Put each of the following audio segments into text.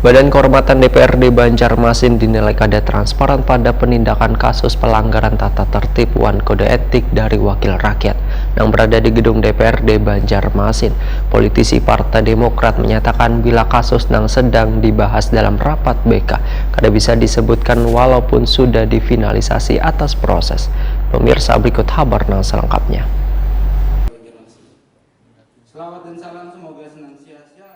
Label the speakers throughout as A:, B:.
A: Badan Kehormatan DPRD Banjarmasin dinilai kada transparan pada penindakan kasus pelanggaran tata tertib Wan Kode Etik dari Wakil Rakyat yang berada di gedung DPRD Banjarmasin. Politisi Partai Demokrat menyatakan bila kasus yang sedang dibahas dalam rapat BK kada bisa disebutkan walaupun sudah difinalisasi atas proses. Pemirsa, berikut kabar yang selengkapnya.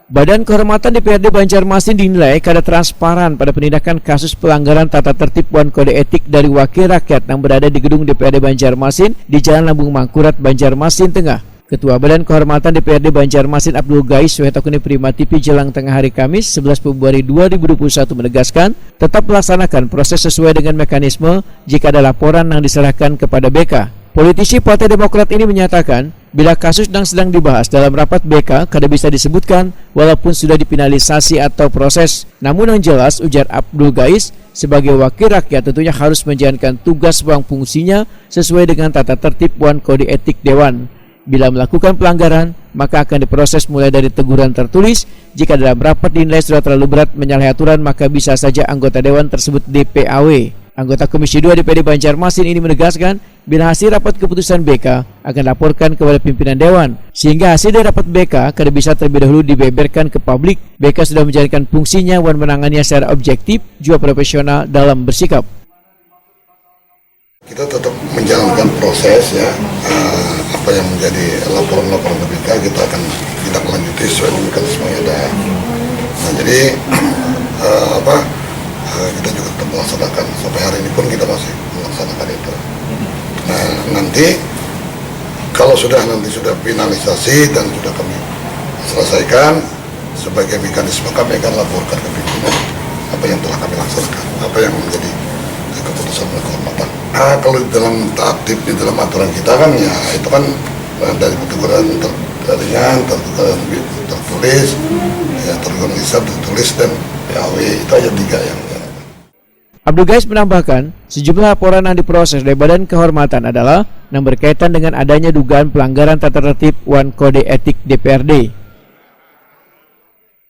B: Badan Kehormatan DPRD Banjarmasin dinilai kada transparan pada penindakan kasus pelanggaran tata tertib Wan Kode Etik dari Wakil Rakyat yang berada di gedung DPRD Banjarmasin di Jalan Lambung Mangkurat, Banjarmasin Tengah. Ketua Badan Kehormatan DPRD Banjarmasin Abdul Gais Suhetokuni Prima TV jelang tengah hari Kamis 11 Februari 2021 menegaskan tetap melaksanakan proses sesuai dengan mekanisme jika ada laporan yang diserahkan kepada BK. Politisi Partai Demokrat ini menyatakan bila kasus yang sedang dibahas dalam rapat BK kada bisa disebutkan walaupun sudah difinalisasi atau proses. Namun yang jelas, ujar Abdul Gais, sebagai wakil rakyat tentunya harus menjalankan tugas dan fungsinya sesuai dengan tata tertib Wan Kode Etik Dewan. Bila melakukan pelanggaran, maka akan diproses mulai dari teguran tertulis. Jika dalam rapat dinilai sudah terlalu berat menyalahi aturan, maka bisa saja anggota Dewan tersebut DPAW. Anggota Komisi 2 DPRD Banjarmasin ini menegaskan bila hasil rapat keputusan BK akan laporkan kepada pimpinan Dewan, sehingga hasil dari rapat BK kada bisa terlebih dahulu dibeberkan ke publik. BK sudah menjalankan fungsinya dan menangannya secara objektif juga profesional dalam bersikap.
C: Kita tetap menjalankan proses ya, apa yang menjadi laporan-laporan BK kita akan tindak lanjuti sesuai dengan mekanisme yang ada. Nah, jadi kita juga tetap melaksanakan sampai hari ini pun kita masih melaksanakan itu. Nah, nanti kalau sudah finalisasi dan sudah kami selesaikan sebagai mekanisme, kami akan laporkan ke pimpinan apa yang telah kami laksanakan, apa yang menjadi keputusan kehormatan. Kalau dalam tatib di dalam aturan kita kan ya itu kan dari teguran ringan, teguran tertulis, ya teguran lisan tertulis dan PAW, itu aja 3 yang.
B: Abdul Gais menambahkan, sejumlah laporan yang diproses dari Badan Kehormatan adalah yang berkaitan dengan adanya dugaan pelanggaran tata tertib Wan Kode Etik DPRD.